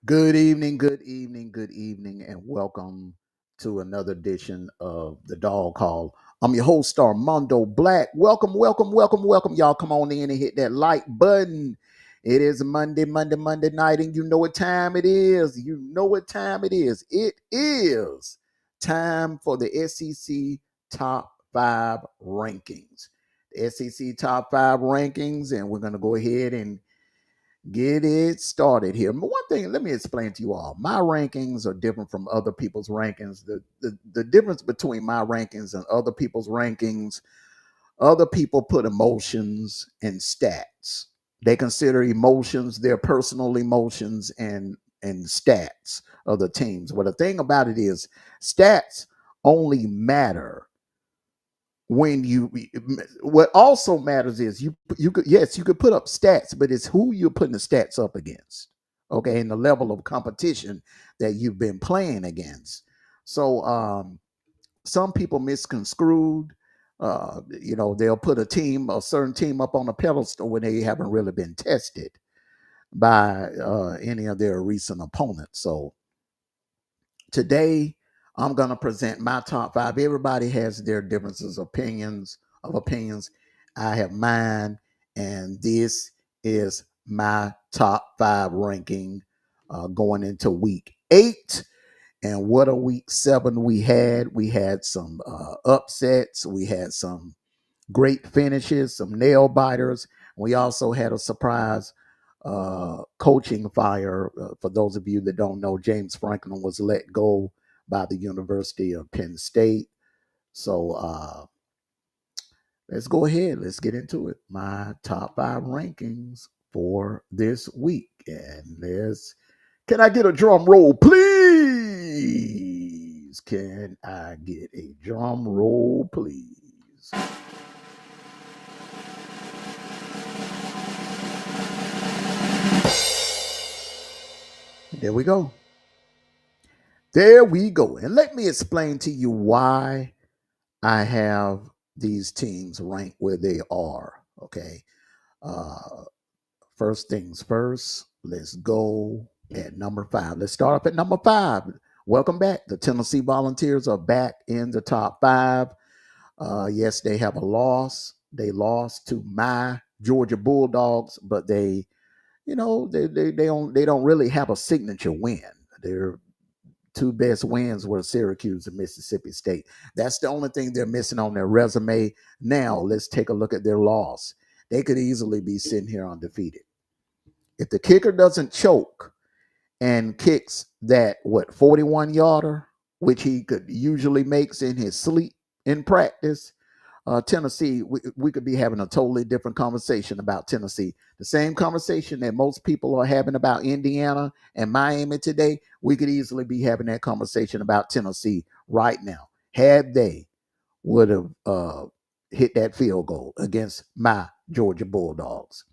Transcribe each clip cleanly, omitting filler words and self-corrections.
Good evening, good evening, good evening, and welcome to another edition of the Dog Call. I'm your host, Amondo Black. Welcome, welcome, welcome, welcome. Y'all come on in and hit that like button. It is Monday night, and you know what time it is. You know what time it is. It is time for the SEC Top 5 Rankings. The SEC Top 5 Rankings, and we're going to go ahead and get it started here. But one thing, let me explain to you all. My rankings are different from other people's rankings. The difference between my rankings and other people's rankings, other people put emotions and stats. They consider emotions, their personal emotions and stats of the teams. Well, the thing about it is stats only matter when you what also matters is you could, yes, you could put up stats, but it's who you're putting the stats up against, okay, and the level of competition that you've been playing against. So some people misconstrued, they'll put a certain team up on a pedestal when they haven't really been tested by any of their recent opponents. So today, I'm going to present my top 5. Everybody has their differences, opinions. I have mine, and this is my top 5 ranking going into week 8. And what a week 7 we had. We had some upsets. We had some great finishes, some nail biters. We also had a surprise coaching fire. For those of you that don't know, James Franklin was let go by the University of Penn State. So let's go ahead. Let's get into it. My top 5 rankings for this week. And can I get a drum roll, please? Can I get a drum roll, please? There we go. There we go. And let me explain to you why I have these teams ranked where they are. Okay. Uh, First things first, let's go at number 5. Let's start up at number 5. Welcome back. The Tennessee Volunteers are back in the top 5. Yes, they have a loss. They lost to my Georgia Bulldogs, but they don't really have a signature win. They're two best wins were Syracuse and Mississippi State. That's the only thing they're missing on their resume. Now, let's take a look at their loss. They could easily be sitting here undefeated. If the kicker doesn't choke and kicks that, 41 yarder, which he could usually makes in his sleep in practice, Tennessee, we could be having a totally different conversation about Tennessee. The same conversation that most people are having about Indiana and Miami today, we could easily be having that conversation about Tennessee right now. Had they would have hit that field goal against my Georgia Bulldogs.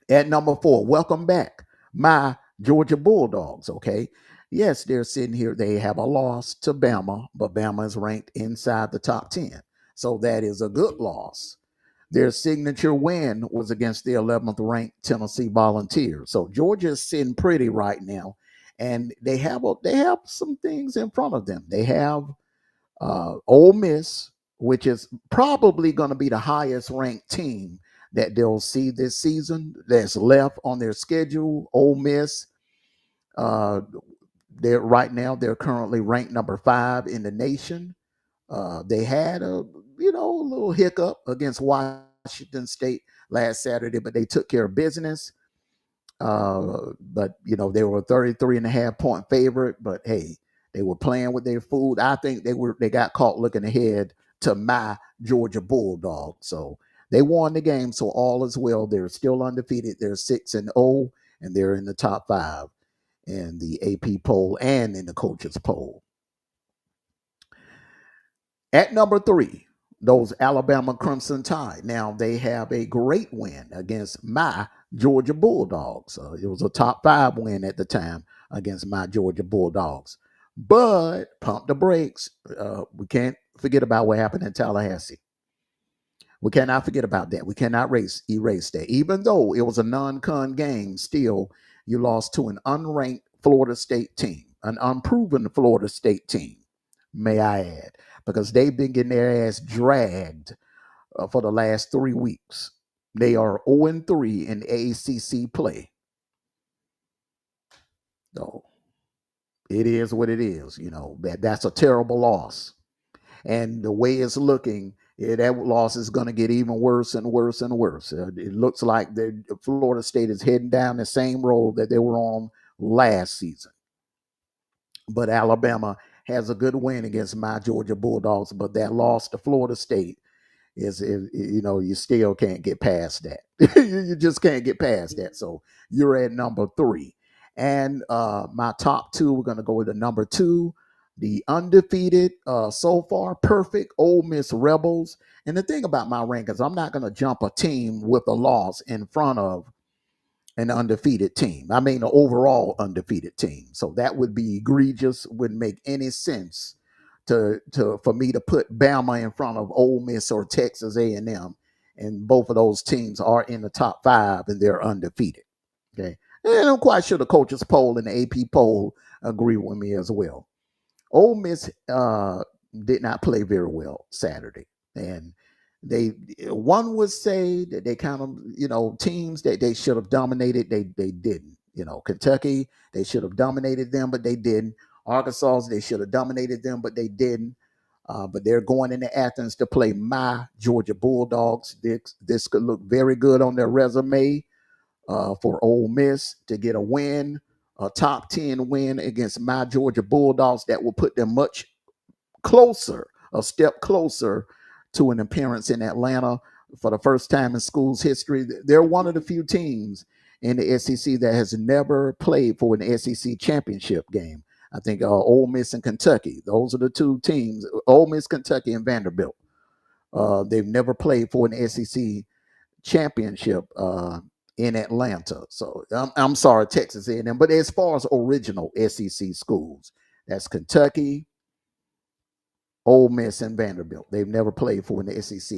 At number 4, welcome back, my Georgia Bulldogs, okay? Yes, they're sitting here. They have a loss to Bama, but Bama is ranked inside the top 10. So that is a good loss. Their signature win was against the 11th ranked Tennessee Volunteers. So Georgia is sitting pretty right now, and they have some things in front of them. They have Ole Miss, which is probably going to be the highest ranked team that they'll see this season that's left on their schedule. Ole Miss, uh, they're currently ranked number 5 in the nation. They had a little hiccup against Washington State last Saturday, but they took care of business. But they were a 33.5 point favorite, but hey, they were playing with their food. I think they got caught looking ahead to my Georgia Bulldogs. So they won the game, so all is well. They're still undefeated. They're 6-0, and they're in the top 5 in the AP poll and in the coaches poll. At number 3, those Alabama Crimson Tide. Now they have a great win against my Georgia Bulldogs. It was a top 5 win at the time against my Georgia Bulldogs. But pump the brakes. We can't forget about what happened in Tallahassee. We cannot forget about that. We cannot erase that. Even though it was a non-con game, still you lost to an unranked Florida State team, an unproven Florida State team, may I add, because they've been getting their ass dragged for the last 3 weeks. They are 0-3 in ACC play. So it is what it is. That's a terrible loss. And the way it's looking, that loss is going to get even worse and worse and worse. It looks like Florida State is heading down the same road that they were on last season. But Alabama has a good win against my Georgia Bulldogs, but that loss to Florida State is you still can't get past that. You just can't get past that. So you're at number 3. And my top 2, we're going to go with the number 2, the undefeated, so far perfect Ole Miss Rebels. And the thing about my rankings, I'm not going to jump a team with a loss in front of an undefeated team. I mean, an overall undefeated team. So that would be egregious. Wouldn't make any sense for me to put Bama in front of Ole Miss or Texas A&M, and both of those teams are in the top 5 and they're undefeated. Okay, and I'm quite sure the coaches poll and the AP poll agree with me as well. Ole Miss did not play very well Saturday, and one would say that they kind of teams that they should have dominated, they didn't. Kentucky, they should have dominated them, but they didn't. Arkansas, they should have dominated them, but they didn't. But they're going into Athens to play my Georgia Bulldogs. This could look very good on their resume for Ole Miss to get a win, a top 10 win against my Georgia Bulldogs. That will put them much closer, a step closer to an appearance in Atlanta for the first time in school's history. They're one of the few teams in the SEC that has never played for an SEC championship game. I think Ole Miss and Kentucky, those are the 2 teams, Ole Miss, Kentucky, and Vanderbilt. They've never played for an SEC championship in Atlanta. So I'm sorry, Texas A&M. But as far as original SEC schools, that's Kentucky, Ole Miss, and Vanderbilt. They've never played for an SEC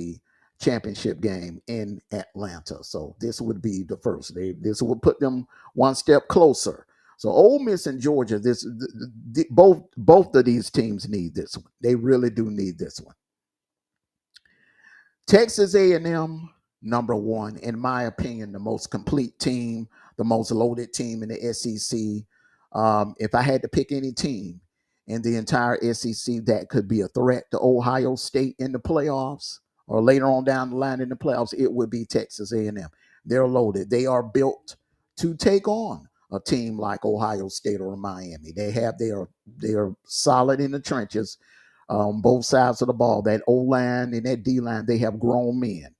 championship game in Atlanta. So this would be the first. This would put them one step closer. So Ole Miss and Georgia, both of these teams need this one. They really do need this one. Texas A&M, number 1, in my opinion, the most complete team, the most loaded team in the SEC. If I had to pick any team in the entire SEC that could be a threat to Ohio State in the playoffs or later on down the line in the playoffs, it would be Texas A&M. They're loaded. They are built to take on a team like Ohio State or Miami. They are solid in the trenches on both sides of the ball. That O line and that D line, they have grown men.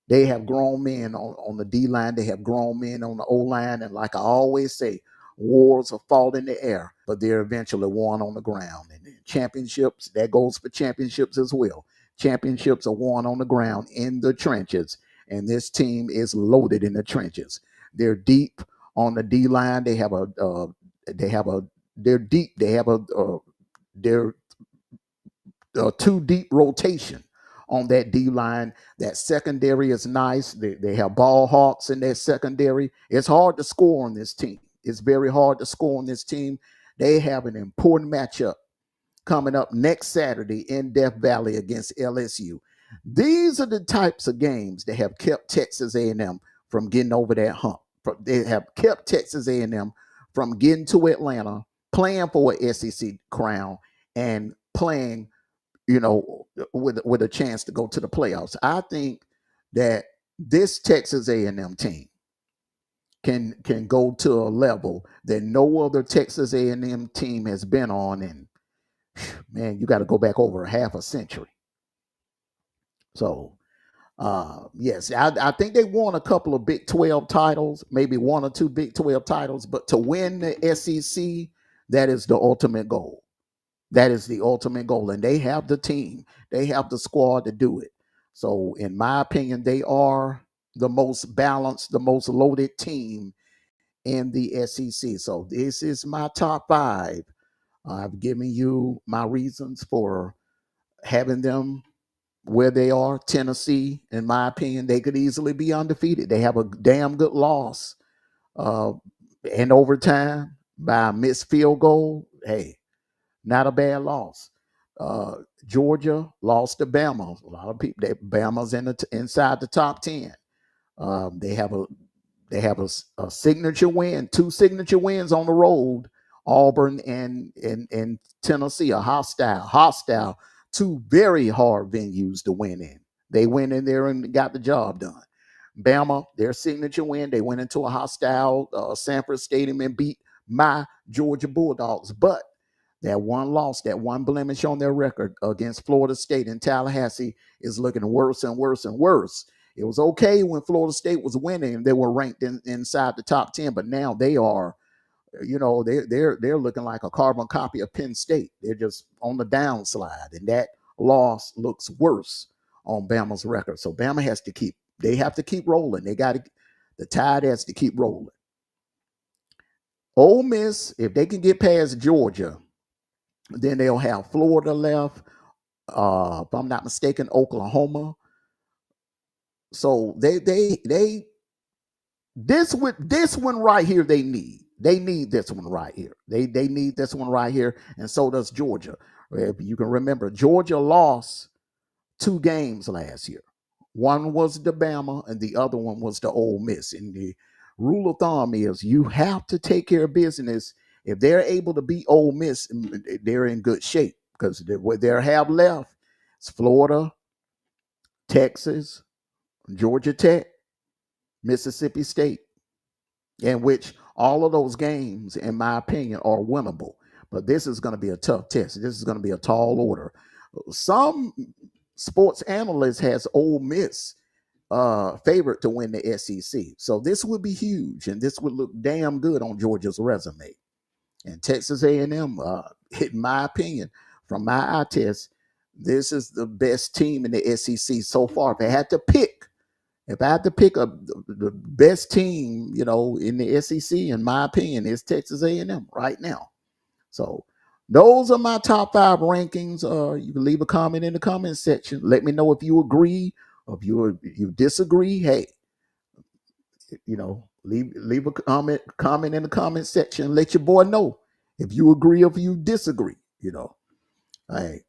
They have grown men on the D line. They have grown men on the O line. And like I always say, wars are fought in the air, but they're eventually won on the ground. And championships, that goes for championships as well. Championships are won on the ground in the trenches. And this team is loaded in the trenches. They're deep on the D line. They're deep. They're too deep rotation on that D line. That secondary is nice. They have ball hawks in their secondary. It's hard to score on this team. It's very hard to score on this team. They have an important matchup coming up next Saturday in Death Valley against LSU. These are the types of games that have kept Texas A&M from getting over that hump. They have kept Texas A&M from getting to Atlanta, playing for an SEC crown, and playing, with a chance to go to the playoffs. I think that this Texas A&M team can go to a level that no other Texas A&M team has been on, and man, you got to go back over a half a century. So, yes, I think they won a couple of Big 12 titles, maybe one or two Big 12 titles, but to win the SEC, that is the ultimate goal. That is the ultimate goal. And they have the team, they have the squad to do it. So, in my opinion, they are the most balanced, the most loaded team in the SEC. So, this is my top five. I've given you my reasons for having them where they are. Tennessee, in my opinion, they could easily be undefeated. They have a damn good loss in overtime by a missed field goal. Hey, not a bad loss. Georgia lost to Bama. A lot of people, Bama's inside the top 10. They have a signature win, two signature wins on the road. Auburn and Tennessee are hostile, two very hard venues to win in. They went in there and got the job done. Bama, their signature win, they went into a hostile Sanford Stadium and beat my Georgia Bulldogs. But that one loss, that one blemish on their record against Florida State in Tallahassee is looking worse and worse and worse. It was okay when Florida State was winning and they were ranked inside the top 10, but now they are, they're looking like a carbon copy of Penn State. They're just on the downslide, and that loss looks worse on Bama's record. So Bama have to keep rolling. The tide has to keep rolling. Ole Miss, if they can get past Georgia, then they'll have Florida left. If I'm not mistaken, Oklahoma. So this one right here they need. They need this one right here. They need this one right here, and so does Georgia. If you can remember, Georgia lost 2 games last year. One was to Bama, and the other one was to Ole Miss. And the rule of thumb is you have to take care of business. If they're able to beat Ole Miss, they're in good shape, because what they have left is Florida, Texas, Georgia Tech, Mississippi State, in which all of those games, in my opinion, are winnable. But this is going to be a tough test. This is going to be a tall order. Some sports analysts has Ole Miss favored to win the SEC. So this would be huge, and this would look damn good on Georgia's resume. And Texas A&M, in my opinion, from my eye test, this is the best team in the SEC so far. If I had to pick the best team, in the SEC, in my opinion, is Texas A&M right now. So those are my top 5 rankings. You can leave a comment in the comment section. Let me know if you agree or if you disagree. Hey, leave a comment in the comment section. Let your boy know if you agree or if you disagree. Hey,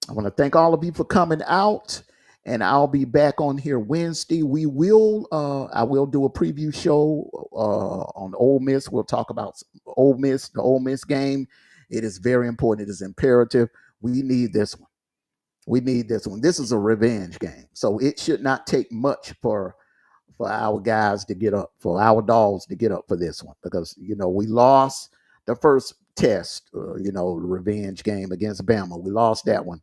I want to thank all of you for coming out, and I'll be back on here Wednesday. I will do a preview show on Ole Miss. We'll talk about the Ole Miss game. It is very important. It is imperative. We need this one. We need this one. This is a revenge game, so it should not take much for our guys to get up, for our dogs to get up for this one, because we lost the first test, revenge game against Bama. We lost that one,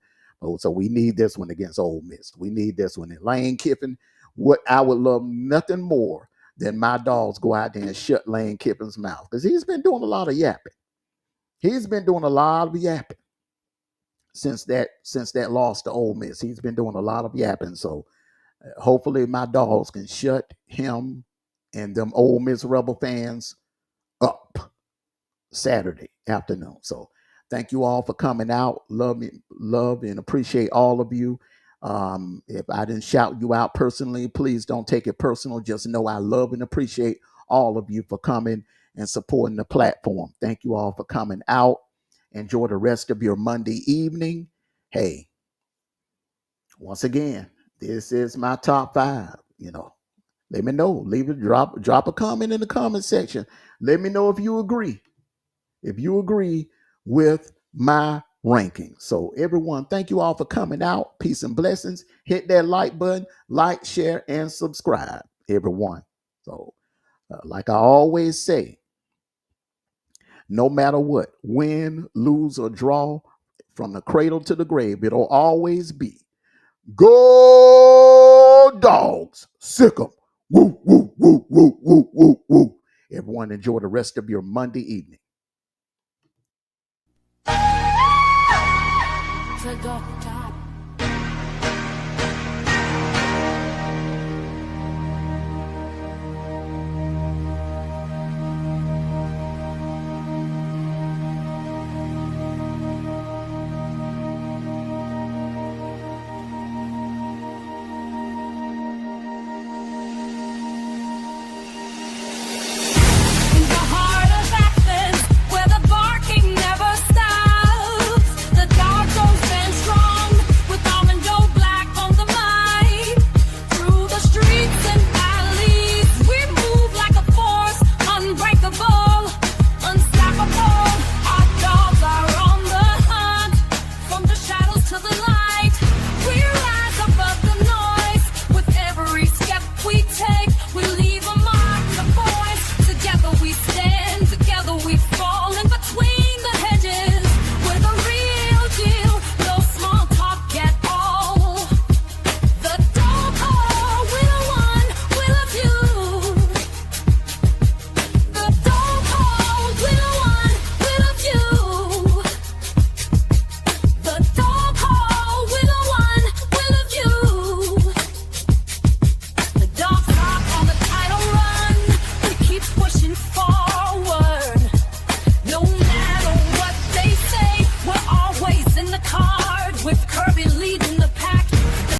so we need this one against Ole Miss. We need this one. And Lane Kiffin, what I would love nothing more than my dogs go out there and shut Lane Kiffin's mouth, because he's been doing a lot of yapping. He's been doing a lot of yapping since that loss to Ole Miss. He's been doing a lot of yapping. So hopefully my dogs can shut him and them Ole Miss Rebel fans up Saturday afternoon. So thank you all for coming out. Love and appreciate all of you. If I didn't shout you out personally, please don't take it personal. Just know I love and appreciate all of you for coming and supporting the platform. Thank you all for coming out. Enjoy the rest of your Monday evening. Hey, once again, this is my top 5. Let me know. Drop a comment in the comment section. Let me know if you agree. If you agree with my ranking. So everyone, thank you all for coming out. Peace and blessings. Hit that like button, like, share, and subscribe, everyone. So like I always say, no matter what, win, lose, or draw, from the cradle to the grave, it'll always be go dogs, sick 'em. Woo, woo, woo, woo, woo, woo, woo. Everyone enjoy the rest of your Monday evening. With